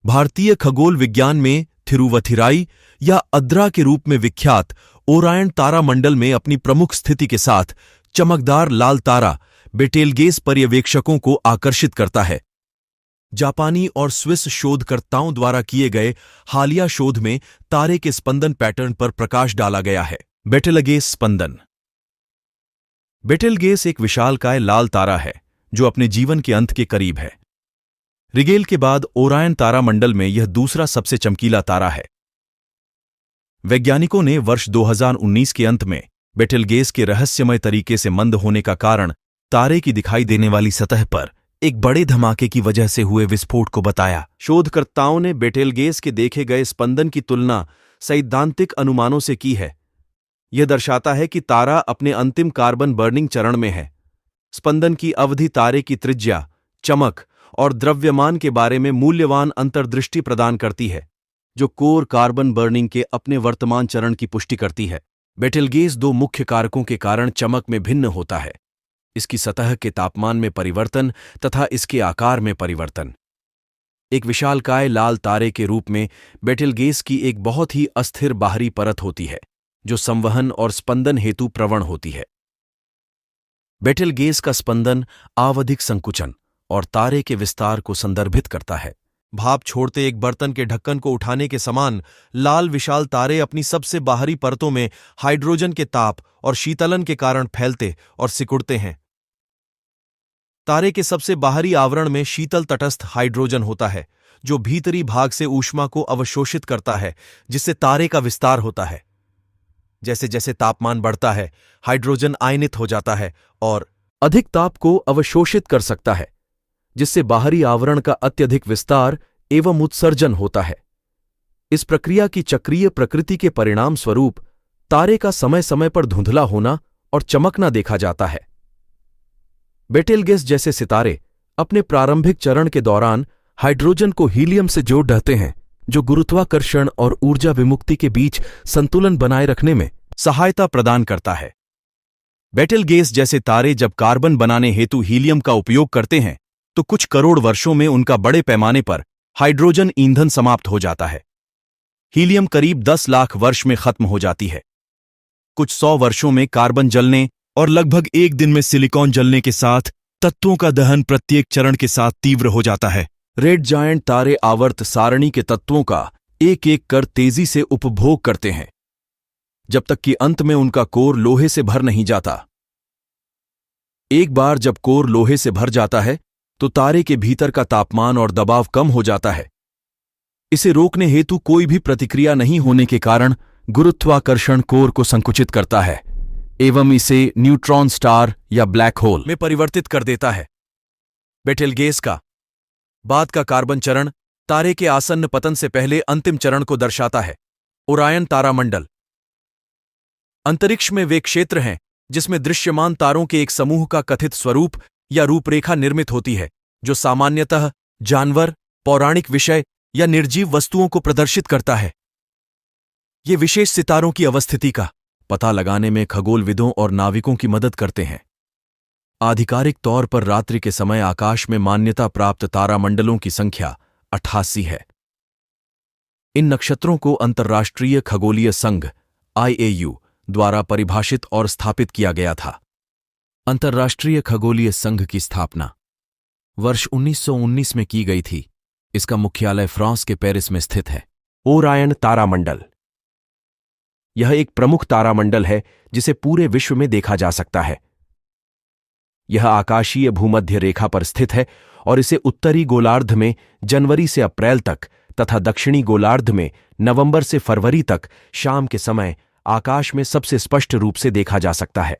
भारतीय खगोल विज्ञान में थिरुवथिराई या अद्रा के रूप में विख्यात ओरायन तारामंडल में अपनी प्रमुख स्थिति के साथ चमकदार लाल तारा बेटेलगेस पर्यवेक्षकों को आकर्षित करता है। जापानी और स्विस शोधकर्ताओं द्वारा किए गए हालिया शोध में तारे के स्पंदन पैटर्न पर प्रकाश डाला गया है। बेटेलगेस स्पंदन। बेटेलगेस एक विशालकाय लाल तारा है जो अपने जीवन के अंत के करीब है। रिगेल के बाद ओरायन तारामंडल में यह दूसरा सबसे चमकीला तारा है। वैज्ञानिकों ने वर्ष 2019 के अंत में बेटेलगेस के रहस्यमय तरीके से मंद होने का कारण तारे की दिखाई देने वाली सतह पर एक बड़े धमाके की वजह से हुए विस्फोट को बताया। शोधकर्ताओं ने बेटेलगेस के देखे गए स्पंदन की तुलना सैद्धांतिक अनुमानों से की है। यह दर्शाता है कि तारा अपने अंतिम कार्बन बर्निंग चरण में है। स्पंदन की अवधि तारे की त्रिज्या, चमक और द्रव्यमान के बारे में मूल्यवान अंतर्दृष्टि प्रदान करती है, जो कोर कार्बन बर्निंग के अपने वर्तमान चरण की पुष्टि करती है। बेटेलगेस दो मुख्य कारकों के कारण चमक में भिन्न होता है: इसकी सतह के तापमान में परिवर्तन तथा इसके आकार में परिवर्तन। एक विशालकाय लाल तारे के रूप में बेटेलगेस की एक बहुत ही अस्थिर बाहरी परत होती है, जो संवहन और स्पंदन हेतु प्रवण होती है। बेटेलगेस का स्पंदन आवधिक संकुचन और तारे के विस्तार को संदर्भित करता है। भाप छोड़ते एक बर्तन के ढक्कन को उठाने के समान लाल विशाल तारे अपनी सबसे बाहरी परतों में हाइड्रोजन के ताप और शीतलन के कारण फैलते और सिकुड़ते हैं। तारे के सबसे बाहरी आवरण में शीतल तटस्थ हाइड्रोजन होता है, जो भीतरी भाग से ऊष्मा को अवशोषित करता है, जिससे तारे का विस्तार होता है। जैसे जैसे तापमान बढ़ता है, हाइड्रोजन आयनित हो जाता है और अधिक ताप को अवशोषित कर सकता है, जिससे बाहरी आवरण का अत्यधिक विस्तार एवं उत्सर्जन होता है। इस प्रक्रिया की चक्रीय प्रकृति के परिणाम स्वरूप तारे का समय समय पर धुंधला होना और चमकना देखा जाता है। बेटेलगेस जैसे सितारे अपने प्रारंभिक चरण के दौरान हाइड्रोजन को हीलियम से जोड़ रहते हैं, जो गुरुत्वाकर्षण और ऊर्जा विमुक्ति के बीच संतुलन बनाए रखने में सहायता प्रदान करता है। बेटेलगेस जैसे तारे जब कार्बन बनाने हेतु हीलियम का उपयोग करते हैं, तो कुछ करोड़ वर्षों में उनका बड़े पैमाने पर हाइड्रोजन ईंधन समाप्त हो जाता है। हीलियम करीब 10 लाख वर्ष में खत्म हो जाती है। कुछ 100 वर्षों में कार्बन जलने और लगभग 1 दिन में सिलिकॉन जलने के साथ तत्वों का दहन प्रत्येक चरण के साथ तीव्र हो जाता है। रेड जायंट तारे आवर्त सारणी के तत्वों का एक एक कर तेजी से उपभोग करते हैं, जब तक कि अंत में उनका कोर लोहे से भर नहीं जाता। एक बार जब कोर लोहे से भर जाता है, तो तारे के भीतर का तापमान और दबाव कम हो जाता है। इसे रोकने हेतु कोई भी प्रतिक्रिया नहीं होने के कारण गुरुत्वाकर्षण कोर को संकुचित करता है एवं इसे न्यूट्रॉन स्टार या ब्लैक होल में परिवर्तित कर देता है। बेटेलगेस का बाद का कार्बन चरण तारे के आसन्न पतन से पहले अंतिम चरण को दर्शाता है। ओरायन तारामंडल। अंतरिक्ष में वे क्षेत्र हैं जिसमें दृश्यमान तारों के एक समूह का कथित स्वरूप या रूपरेखा निर्मित होती है, जो सामान्यतः जानवर, पौराणिक विषय या निर्जीव वस्तुओं को प्रदर्शित करता है। ये विशेष सितारों की अवस्थिति का पता लगाने में खगोलविदों और नाविकों की मदद करते हैं। आधिकारिक तौर पर रात्रि के समय आकाश में मान्यता प्राप्त तारामंडलों की संख्या 88 है। इन नक्षत्रों को अंतर्राष्ट्रीय खगोलीय संघ IAU द्वारा परिभाषित और स्थापित किया गया था। अंतर्राष्ट्रीय खगोलीय संघ की स्थापना वर्ष 1919 में की गई थी। इसका मुख्यालय फ्रांस के पेरिस में स्थित है। ओरायन तारामंडल। यह एक प्रमुख तारामंडल है जिसे पूरे विश्व में देखा जा सकता है। यह आकाशीय भूमध्य रेखा पर स्थित है और इसे उत्तरी गोलार्ध में जनवरी से अप्रैल तक तथा दक्षिणी गोलार्ध में नवंबर से फरवरी तक शाम के समय आकाश में सबसे स्पष्ट रूप से देखा जा सकता है।